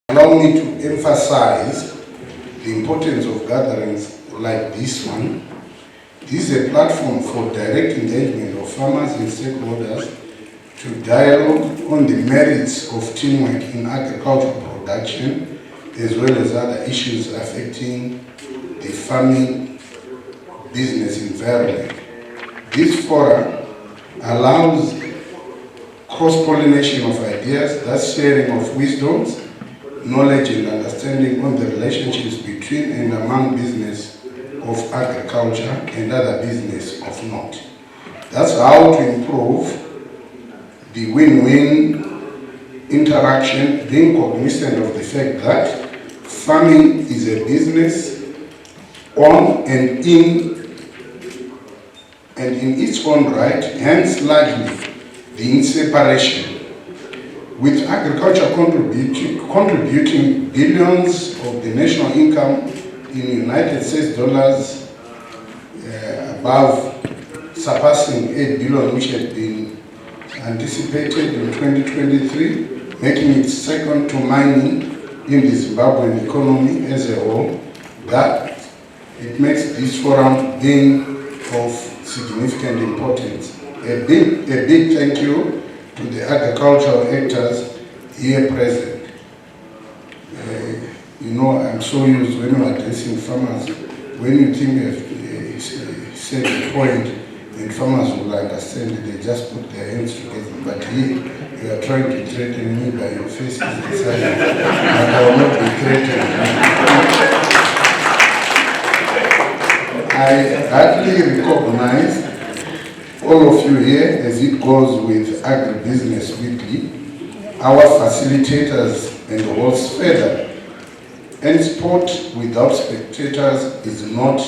Allow me to emphasize the importance of gatherings like this one. This is a platform for direct engagement of farmers and stakeholders to dialogue on the merits of teamwork in agricultural production, as well as other issues affecting the farming business environment. This forum allows cross-pollination of ideas, thus sharing of wisdoms, knowledge and understanding on the relationships between and among business of agriculture and other business of note. That's how to improve the win-win interaction, being cognizant of the fact that farming is a business on and in its own right, hence largely the separation, with agriculture contributing billions of the national income in United States dollars, above surpassing 8 billion, which had been anticipated in 2023, making it second to mining in the Zimbabwean economy as a whole. That it makes this forum being of significant importance. A big thank you to the agricultural actors here present. You know, I'm so used when I'm addressing farmers, when you think I've said the point and farmers will understand it, they just put their hands together. But here, you are trying to threaten me by your faces and silence, but I will not be threatened. I hardly recognize all of you here as it goes with Agribusiness Weekly, our facilitators and hosts further. And sport without spectators is not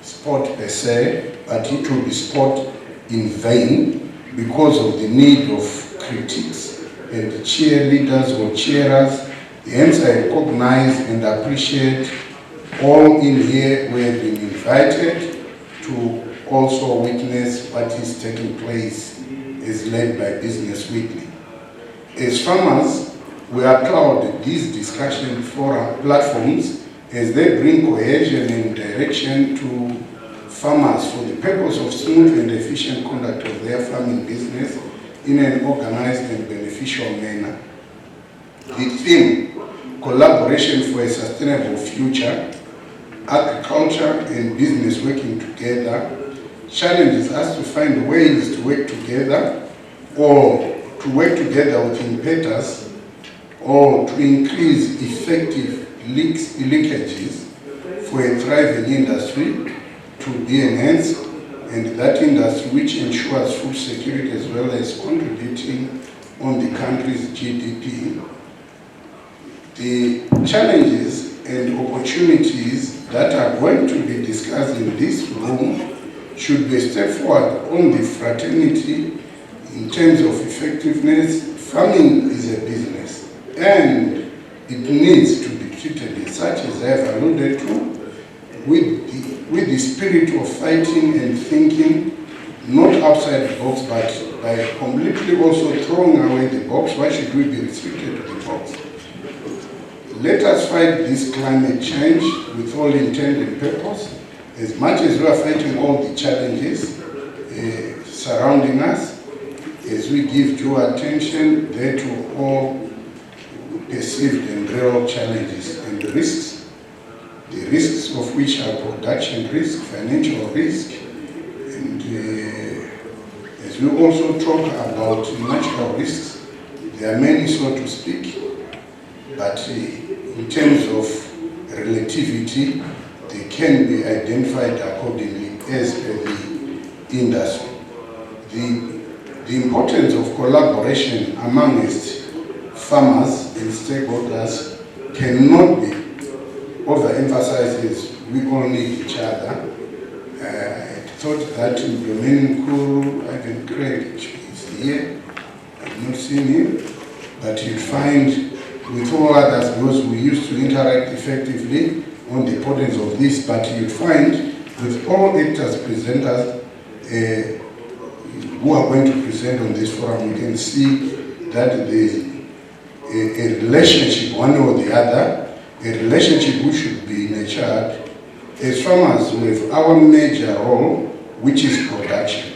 sport per se, but it will be sport in vain because of the need of critics and cheerleaders or cheerers. Hence, I recognize and appreciate all in here who have been invited to also witness what is taking place as led by Business Weekly. As farmers, we applaud these discussion forum platforms as they bring cohesion and direction to farmers for the purpose of smooth and efficient conduct of their farming business in an organized and beneficial manner. The theme, collaboration for a sustainable future, agriculture and business working together, challenges us to find ways to work together or to work together with impetus or to increase effective linkages for a thriving industry to be enhanced, and that industry which ensures food security as well as contributing on the country's GDP. The challenges and opportunities that are going to be discussed in this room should be a step forward on the fraternity in terms of effectiveness. Farming is a business and it needs to be treated as such, as I have alluded to, with the spirit of fighting and thinking, not outside the box, but by completely also throwing away the box. Why should we be restricted to the box? Let us fight this climate change with all intent and purpose. As much as we are fighting all the challenges surrounding us, as we give due attention there to all perceived and real challenges and the risks of which are production risk, financial risk, and as we also talk about natural risks, there are many, so to speak, but in terms of relativity, they can be identified accordingly as per the industry. The importance of collaboration amongst farmers and stakeholders cannot be overemphasized as we all need each other. I thought that Domain Kuru, Ivan Craig is here. I've not seen him, but you'd find with all others, because we used to interact effectively on the importance of this, but you'd find with all actors, presenters who are going to present on this forum, you can see that there's a relationship, one or the other, a relationship which should be nurtured. As farmers, we have our major role, which is production.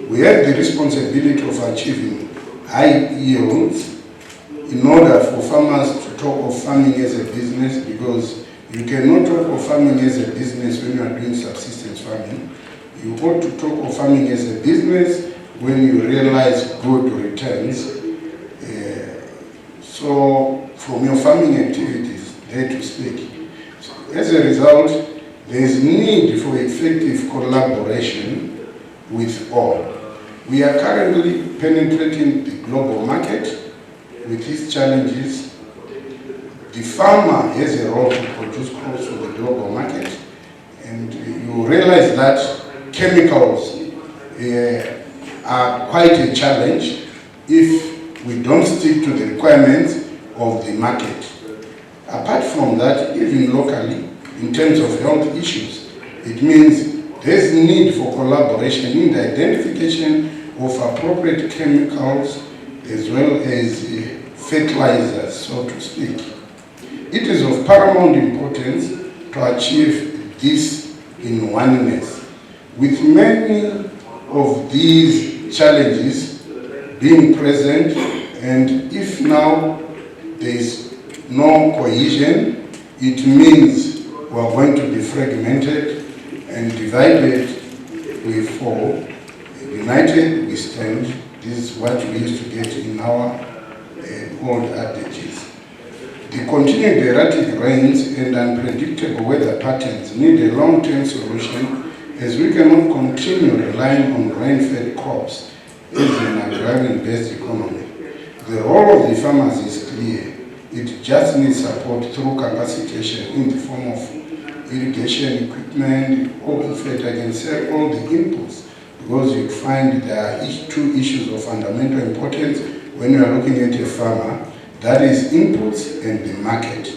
We have the responsibility of achieving high yields in order for farmers to talk of farming as a business, because you cannot talk of farming as a business when you are doing subsistence farming. You ought to talk of farming as a business when you realize good returns. So from your farming activities, there to speak. So as a result, there is need for effective collaboration with all. We are currently penetrating the global market with these challenges. The farmer has a role to produce crops for the global market, and you realize that chemicals are quite a challenge if we don't stick to the requirements of the market. Apart from that, even locally, in terms of health issues, it means there's need for collaboration in the identification of appropriate chemicals as well as fertilizers, so to speak. It is of paramount importance to achieve this in oneness. With many of these challenges being present, and if now there is no cohesion, it means we are going to be fragmented and divided. We fall, united we stand. This is what we used to get in our old adages. The continued erratic rains and unpredictable weather patterns need a long-term solution, as we cannot continue relying on rain-fed crops as an agrarian-based economy. The role of the farmers is clear. It just needs support through capacitation in the form of irrigation equipment, or in fact I can say all the inputs, because you find there are two issues of fundamental importance when you are looking at a farmer. That is inputs and the market.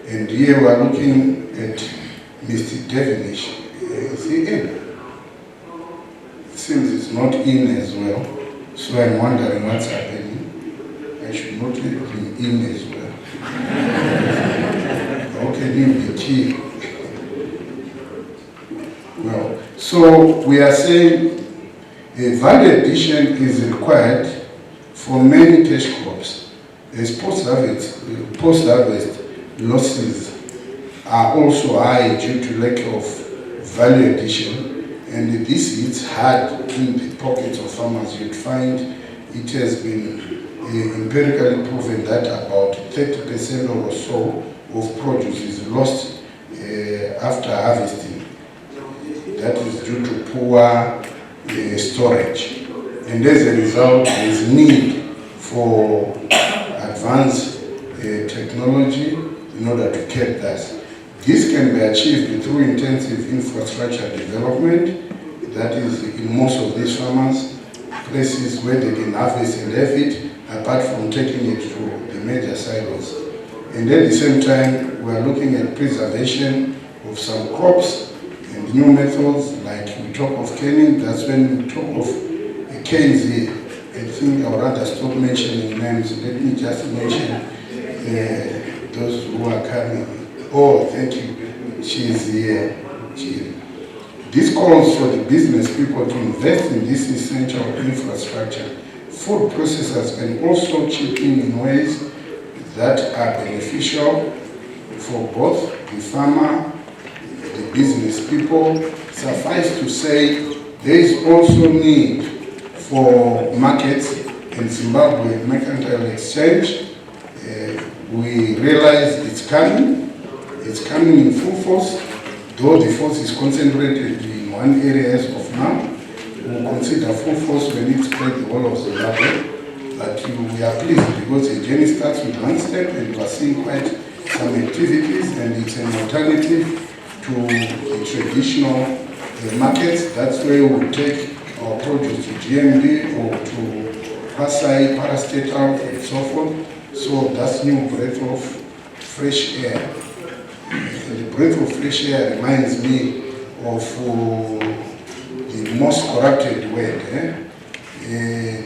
And here we are looking at Mr. Devenish. Is he in? It seems it's not in as well. So I'm wondering what's happening. I should not be in as well. How can you be key? Well, so we are saying a value addition is required for many cash crops, as post-harvest losses are also high due to lack of value addition, and this hits hard in the pockets of farmers. You'd find it has been empirically proven that about 30% or so of produce is lost after harvesting. That is due to poor storage, and as a result there is need for advanced technology in order to cap that. This can be achieved through intensive infrastructure development, that is in most of these farmers, places where they can harvest and have it, apart from taking it to the major silos. And at the same time, we are looking at preservation of some crops and new methods, like we talk of canning. That's when we talk of canes here. I think I would rather stop mentioning names. Let me just mention those who are coming. Oh, thank you. She is here. This calls for the business people to invest in this essential infrastructure. Food processors can also chip in ways that are beneficial for both the farmer, the business people. Suffice to say, there is also need for markets in Zimbabwe Mercantile Exchange. We realize it's coming in full force, though the force is concentrated in one area as of now. We'll consider full force when it spread the whole of Zimbabwe. But we are pleased because the journey starts with one step, and we are seeing quite some activities, and it's an alternative to the traditional markets. That's where we will take our produce to GMB or to Pasai, Parastatal, and so forth. So that's new breath of fresh air. And the breath of fresh air reminds me of the most corrupted word.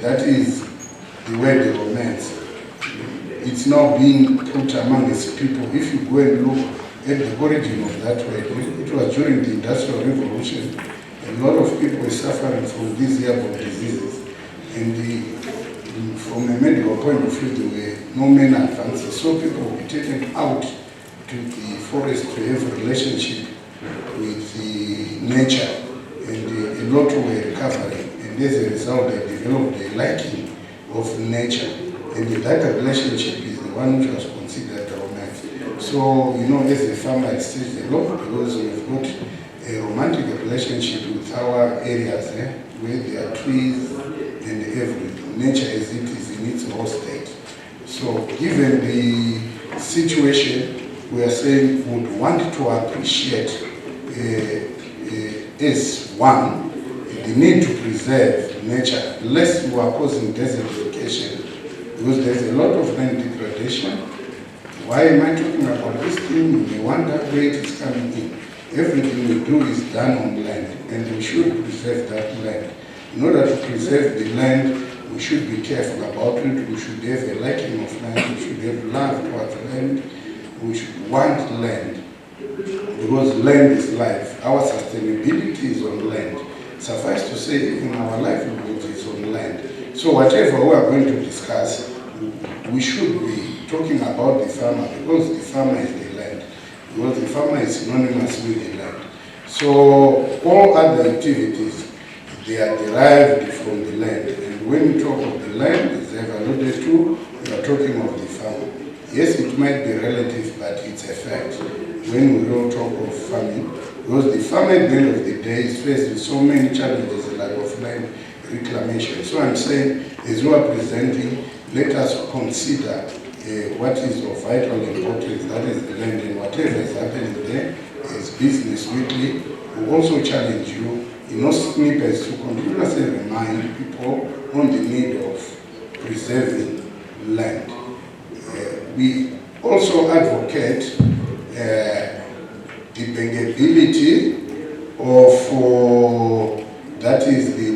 That is the word romance. it's now being put among its people. If you go and look at the origin of that word, it was during the Industrial Revolution. A lot of people were suffering from these airborne diseases. And from a medical point of view, there were no main advances. So people were taken out to the forest to have a relationship with the nature. And a lot were recovering. And as a result, they developed a liking of nature. And that relationship is the one which was considered romance. So, you know, as a farmer, it stays a lot because we've got a romantic relationship with our areas, where there are trees and everything. Nature as it is in its raw state. So, given the situation, we are saying we would want to appreciate as one the need to preserve nature, lest we are causing desertification, because there's a lot of land degradation. Why am I talking about this thing? You may wonder where it is coming in. Everything we do is done on land, and we should preserve that land. In order to preserve the land, we should be careful about it. We should have a liking of land. We should have love towards land. We should want land, because land is life. Our sustainability is on land. Suffice to say, even our livelihood is on land. So whatever we are going to discuss, we should be talking about the farmer, because the farmer is the land. Because the farmer is synonymous with the land. So all other activities, they are derived from the land. And when we talk of the land, as I've alluded to, we are talking of the farmer. Yes, it might be relative, but it's a fact when we don't talk of farming. Because the farmer at the end of the day is faced with so many challenges like of land reclamation. So I'm saying, as we are presenting, let us consider what is of vital importance, that is the land, and whatever is happening there as business weekly. We also challenge you in those snippets to continuously remind people on the need of preserving land. We also advocate the bankability of, that is the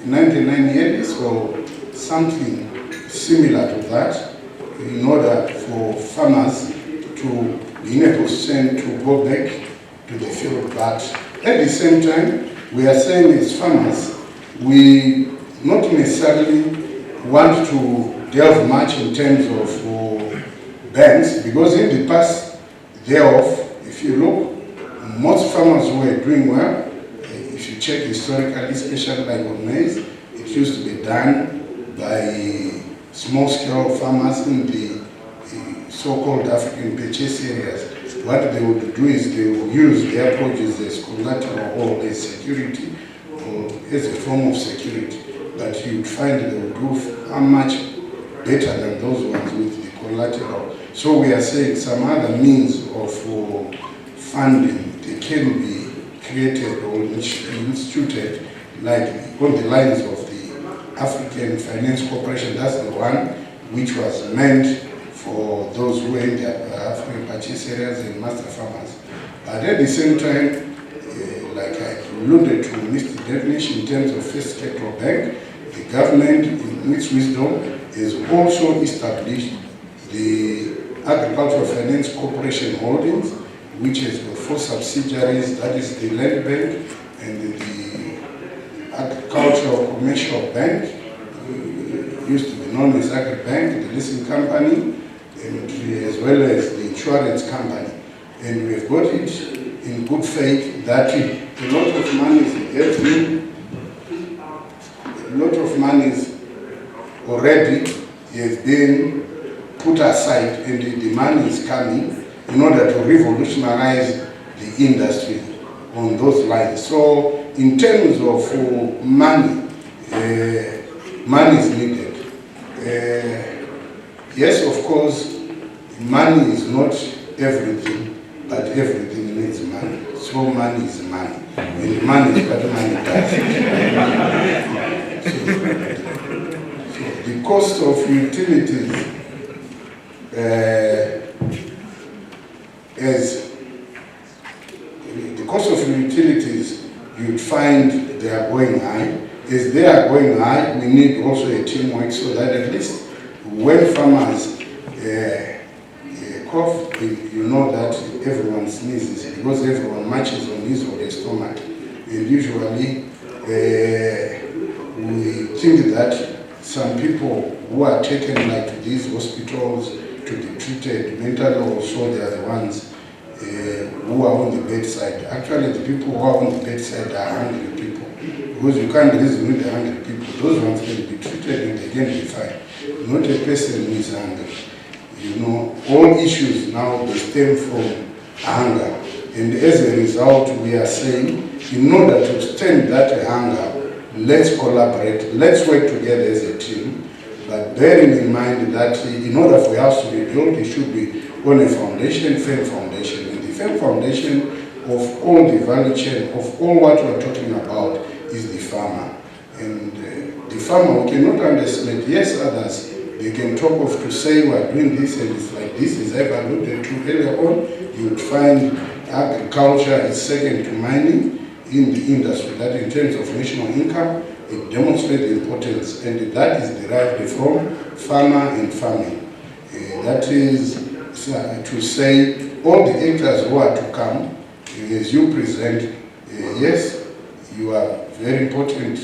99 years or something similar to that, in order for farmers to be in a position to go back to the field. But at the same time, we are saying as farmers, we not necessarily want to delve much in terms of banks, because in the past thereof, if you look, most farmers were doing well. If you check historically, especially like on maize, it used to be done by small-scale farmers in the so-called African purchase areas. What they would do is they would use their produce as collateral or as security, or as a form of security. But you'd find they would do how much better than those ones with the collateral. So we are saying some other means of funding, they can be created or instituted, like on the lines of the African Finance Corporation. That's the one which was meant for those who are in the African purchase areas and master farmers. But at the same time, like I alluded to Mr. Definition in terms of first capital bank, the government, in its wisdom, has also established the Agricultural Finance Corporation Holdings, which has got 4 subsidiaries, that is the Land Bank and the Agricultural Commercial Bank, used to be known as Agribank, the leasing company, and as well as the insurance company. And we've got it in good faith that a lot of money is already has been put aside, and the money is coming in order to revolutionize the industry on those lines. So in terms of money, money is needed. Yes, of course, money is not everything, but everything needs money. So money is money, and money is what money does. So the cost of utilities you'd find they are going high. As they are going high, we need also a teamwork so that at least when farmers cough, you know that everyone sneezes because everyone marches on his or her stomach. And usually we think that some people who are taken like to these hospitals to be treated mentally also, they are the ones who are on the bedside. Actually, the people who are on the bedside are hungry people, because you can't reason with the hungry people. Those ones can be treated and they can be fine. Not a person who is hungry. You know, all issues now they stem from hunger. And as a result, we are saying, in order to stem that hunger, let's collaborate, let's work together as a team, but bearing in mind that in order for us to be built, it should be on a foundation, firm foundation. And the firm foundation of all the value chain, of all what we're talking about, is the farmer. And the farmer, we cannot underestimate. Yes, others, they can talk of to say we're doing this and it's like this. As I've alluded to earlier on, you would find agriculture is second to mining in the industry, that in terms of national income, it demonstrates the importance, and that is derived from farmer and farming. That is to say, all the actors who are to come, as you present, yes, you are very important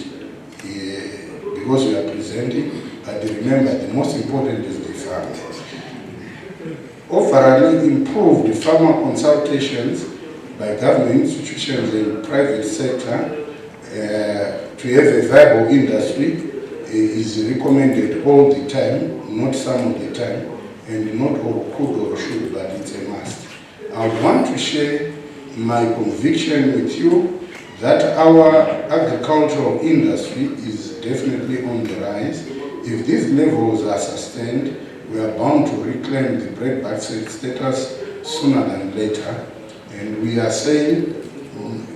because you are presenting, but remember, the most important is the farmer. Overall, improve the farmer consultations by government institutions and private sector to have a viable industry is recommended all the time, not some of the time, and not all could or should, but it's a must. I want to share my conviction with you that our agricultural industry is definitely on the rise. If these levels are sustained, we are bound to reclaim the breadbasket status sooner than later. And we are saying,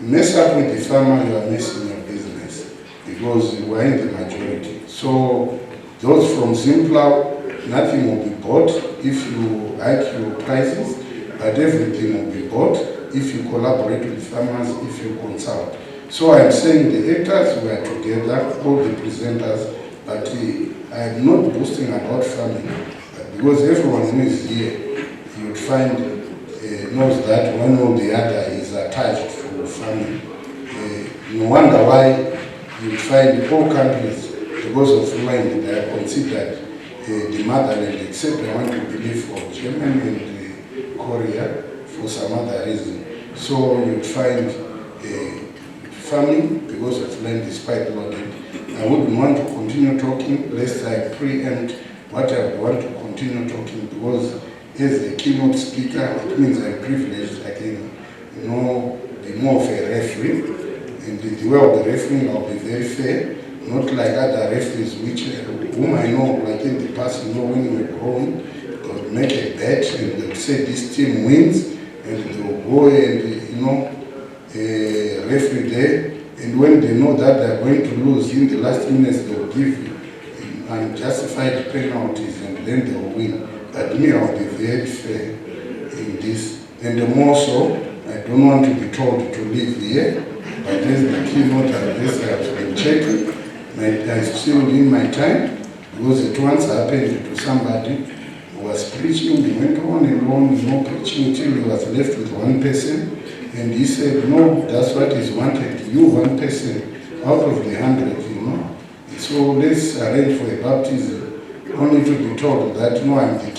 mess up with the farmer, you are messing your business, because you are in the majority. So those from Zimbabwe, nothing will be bought if you hike your prices, but everything will be bought if you collaborate with farmers, if you consult. So I'm saying the actors were together, all the presenters, but I'm not boasting about farming, but because everyone who is here, you would find knows that one or the other is attached to farming. No wonder why you find all countries, because of land, they are considered the motherland, except I want to believe for Germany and Korea for some other reason. So you find farming, because of land, is quite loaded. I wouldn't want to continue talking, lest I preempt what I would want to continue talking, because as a keynote speaker, it means I'm privileged. I can, be more of a referee, and the way of the refereeing, I'll be very fair, not like other referees, whom I know, like in the past, when we were growing, they would make a bet and they would say this team wins, and they will go and referee there, and when they know that they're going to lose in the last minutes, they will give you unjustified penalties, and then they will win. But me, I'll be very fair in this. And the more so, I don't want to be told to leave here, but as the keynote address I have been checking, I still in my time, because it once happened to somebody who was preaching, he went on and on, preaching until he was left with one person, and he said, no, that's what is wanted, you 1 person out of the 100, So let's arrange for a baptism, only to be told that, no, I'm the